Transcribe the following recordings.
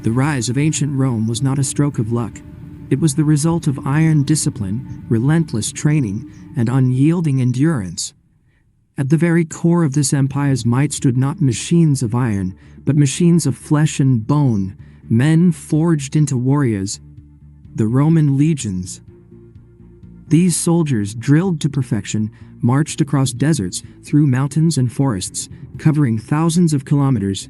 The rise of ancient Rome was not a stroke of luck. It was the result of iron discipline, relentless training, and unyielding endurance. At the very core of this empire's might stood not machines of iron, but machines of flesh and bone, men forged into warriors, the Roman legions. These soldiers, drilled to perfection, marched across deserts, through mountains and forests, covering thousands of kilometers.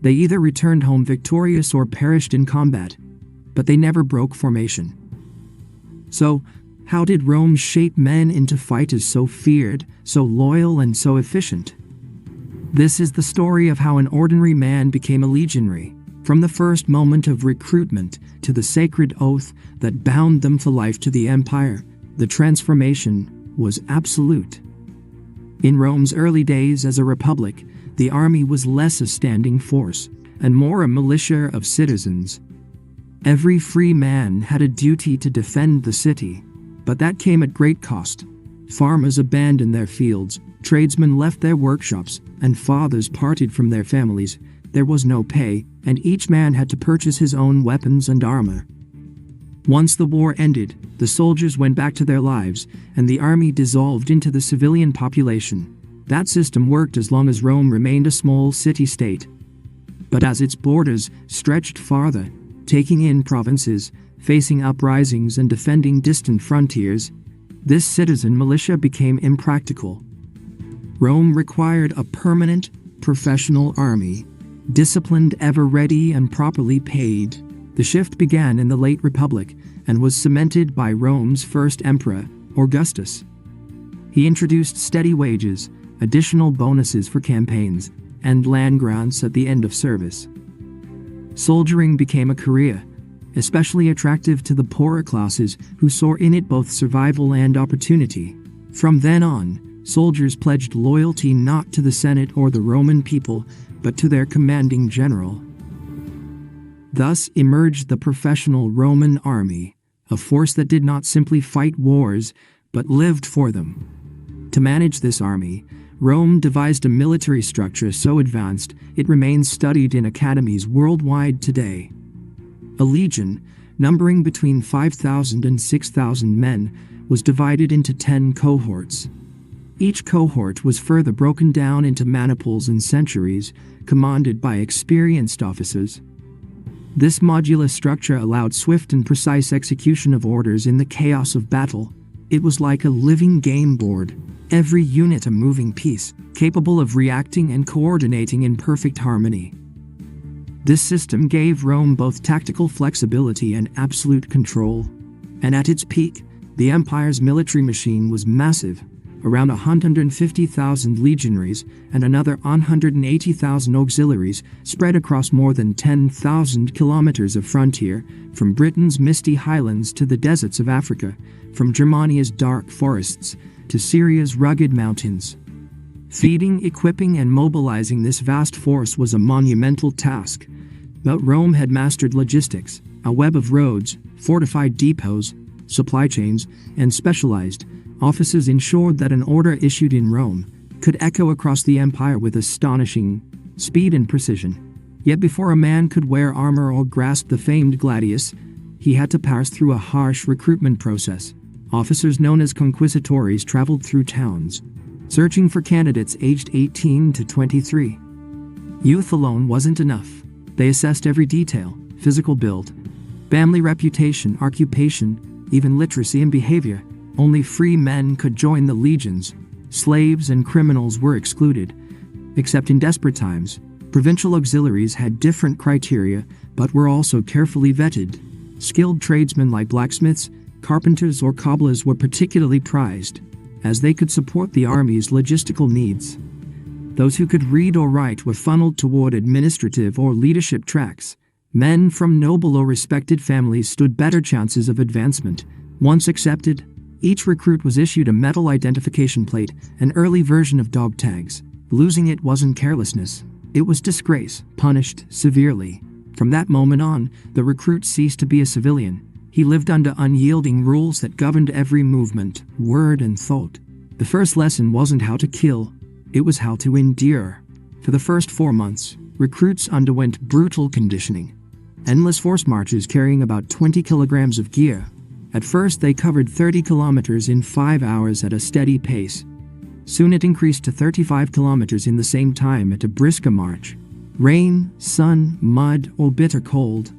They either returned home victorious or perished in combat, but they never broke formation. So, how did Rome shape men into fighters so feared, so loyal, and so efficient? This is the story of how an ordinary man became a legionary, from the first moment of recruitment to the sacred oath that bound them for life to the empire. The transformation was absolute. In Rome's early days as a republic, the army was less a standing force and more a militia of citizens. Every free man had a duty to defend the city, but that came at great cost. Farmers abandoned their fields, tradesmen left their workshops, and fathers parted from their families. There was no pay, and each man had to purchase his own weapons and armor. Once the war ended, the soldiers went back to their lives, and the army dissolved into the civilian population. That system worked as long as Rome remained a small city-state. But as its borders stretched farther, taking in provinces, facing uprisings and defending distant frontiers, this citizen militia became impractical. Rome required a permanent, professional army, disciplined, ever ready, and properly paid. The shift began in the late Republic and was cemented by Rome's first emperor, Augustus. He introduced steady wages, additional bonuses for campaigns, and land grants at the end of service. Soldiering became a career, especially attractive to the poorer classes who saw in it both survival and opportunity. From then on, soldiers pledged loyalty not to the Senate or the Roman people, but to their commanding general. Thus emerged the professional Roman army, a force that did not simply fight wars, but lived for them. To manage this army, Rome devised a military structure so advanced it remains studied in academies worldwide today. A legion, numbering between 5,000 and 6,000 men, was divided into 10 cohorts. Each cohort was further broken down into maniples and centuries, commanded by experienced officers. This modular structure allowed swift and precise execution of orders in the chaos of battle. It was like a living game board, every unit a moving piece, capable of reacting and coordinating in perfect harmony. This system gave Rome both tactical flexibility and absolute control. And at its peak, the empire's military machine was massive, around 150,000 legionaries and another 180,000 auxiliaries spread across more than 10,000 kilometers of frontier, from Britain's misty highlands to the deserts of Africa, from Germania's dark forests to Syria's rugged mountains. Feeding, equipping, and mobilizing this vast force was a monumental task. But Rome had mastered logistics, a web of roads, fortified depots, supply chains, and specialized offices ensured that an order issued in Rome could echo across the empire with astonishing speed and precision. Yet before a man could wear armor or grasp the famed gladius, he had to pass through a harsh recruitment process. Officers known as conquistadores traveled through towns, searching for candidates aged 18 to 23. Youth alone wasn't enough. They assessed every detail: physical build, family reputation, occupation, even literacy and behavior. Only free men could join the legions. Slaves and criminals were excluded. Except in desperate times, provincial auxiliaries had different criteria, but were also carefully vetted. Skilled tradesmen like blacksmiths, carpenters, or cobblers were particularly prized, as they could support the army's logistical needs. Those who could read or write were funneled toward administrative or leadership tracks. Men from noble or respected families stood better chances of advancement. Once accepted, each recruit was issued a metal identification plate, an early version of dog tags. Losing it wasn't carelessness. It was disgrace, punished severely. From that moment on, the recruit ceased to be a civilian. He lived under unyielding rules that governed every movement, word, and thought. The first lesson wasn't how to kill, it was how to endure. For the first 4 months, recruits underwent brutal conditioning. Endless force marches carrying about 20 kilograms of gear. At first they covered 30 kilometers in 5 hours at a steady pace. Soon it increased to 35 kilometers in the same time at a brisker march. Rain, sun, mud, or bitter cold.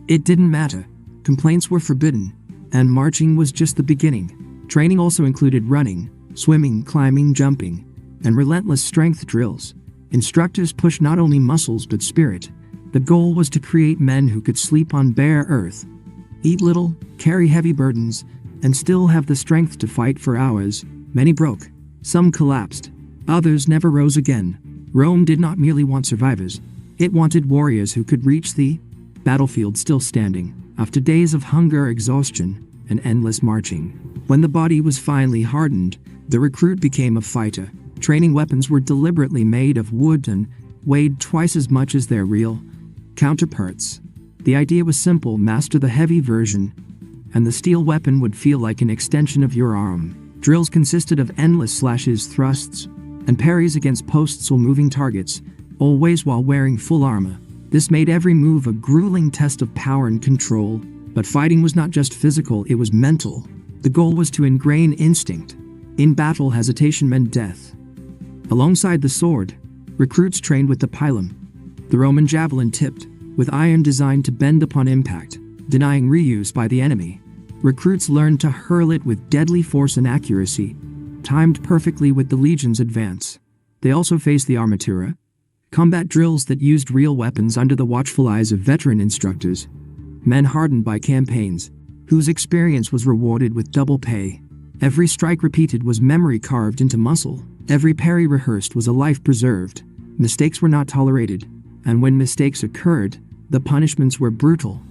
It didn't matter. Complaints were forbidden, and marching was just the beginning. Training also included running, swimming, climbing, jumping, and relentless strength drills. Instructors pushed not only muscles but spirit. The goal was to create men who could sleep on bare earth, eat little, carry heavy burdens, and still have the strength to fight for hours. Many broke. Some collapsed. Others never rose again. Rome did not merely want survivors. It wanted warriors who could reach the battlefield still standing, after days of hunger, exhaustion, and endless marching. When the body was finally hardened, the recruit became a fighter. Training weapons were deliberately made of wood and weighed twice as much as their real counterparts. The idea was simple: master the heavy version, and the steel weapon would feel like an extension of your arm. Drills consisted of endless slashes, thrusts, and parries against posts or moving targets, always while wearing full armor. This made every move a grueling test of power and control. But fighting was not just physical, it was mental. The goal was to ingrain instinct. In battle, hesitation meant death. Alongside the sword, recruits trained with the pilum, the Roman javelin tipped with iron designed to bend upon impact, denying reuse by the enemy. Recruits learned to hurl it with deadly force and accuracy, timed perfectly with the legion's advance. They also faced the armatura, combat drills that used real weapons under the watchful eyes of veteran instructors, men hardened by campaigns, whose experience was rewarded with double pay. Every strike repeated was memory carved into muscle. Every parry rehearsed was a life preserved. Mistakes were not tolerated, and when mistakes occurred, the punishments were brutal.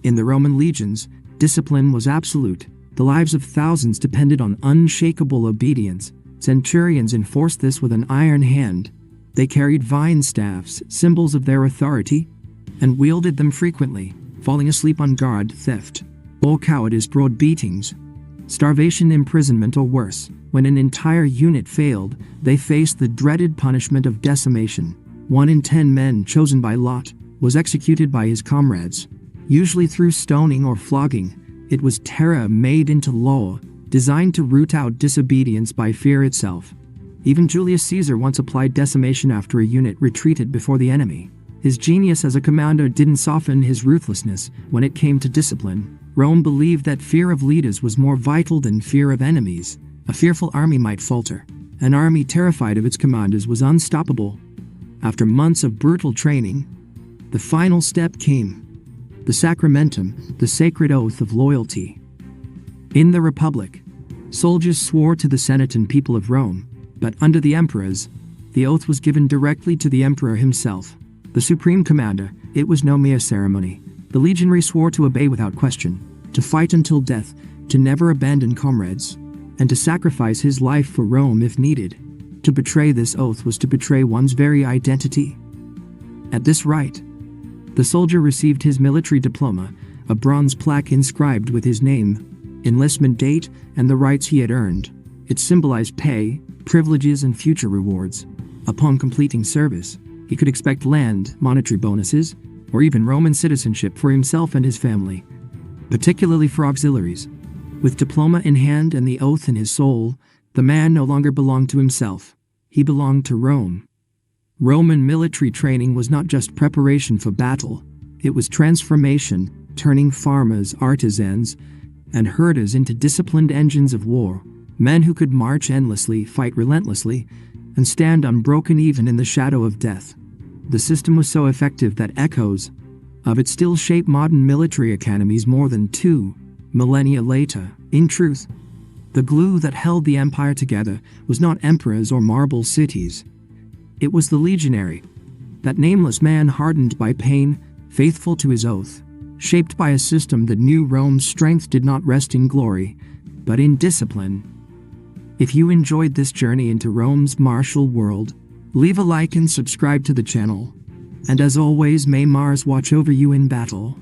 In the Roman legions, discipline was absolute. The lives of thousands depended on unshakable obedience. Centurions enforced this with an iron hand. They carried vine staffs, symbols of their authority, and wielded them frequently. Falling asleep on guard, theft, or cowardice brought beatings, starvation, imprisonment, or worse. When an entire unit failed, they faced the dreaded punishment of decimation. 1 in 10 men chosen by lot was executed by his comrades, usually through stoning or flogging. It was terror made into law, designed to root out disobedience by fear itself. Even Julius Caesar once applied decimation after a unit retreated before the enemy. His genius as a commander didn't soften his ruthlessness when it came to discipline. Rome believed that fear of leaders was more vital than fear of enemies. A fearful army might falter. An army terrified of its commanders was unstoppable. After months of brutal training, the final step came. The sacramentum, the sacred oath of loyalty. In the Republic, soldiers swore to the Senate and people of Rome, but under the emperors, the oath was given directly to the emperor himself, the supreme commander. It was no mere ceremony. The legionary swore to obey without question, to fight until death, to never abandon comrades, and to sacrifice his life for Rome if needed. To betray this oath was to betray one's very identity. At this rite, the soldier received his military diploma, a bronze plaque inscribed with his name, enlistment date, and the rights he had earned. It symbolized pay, privileges, and future rewards. Upon completing service, he could expect land, monetary bonuses, or even Roman citizenship for himself and his family, particularly for auxiliaries. With diploma in hand and the oath in his soul, the man no longer belonged to himself. He belonged to Rome. Roman military training was not just preparation for battle. It was transformation, turning farmers, artisans, and herders into disciplined engines of war. Men who could march endlessly, fight relentlessly, and stand unbroken even in the shadow of death. The system was so effective that echoes of it still shape modern military academies more than 2 millennia later. In truth, the glue that held the empire together was not emperors or marble cities. It was the legionary, that nameless man hardened by pain, faithful to his oath, shaped by a system that knew Rome's strength did not rest in glory, but in discipline. If you enjoyed this journey into Rome's martial world, leave a like and subscribe to the channel. And as always, may Mars watch over you in battle.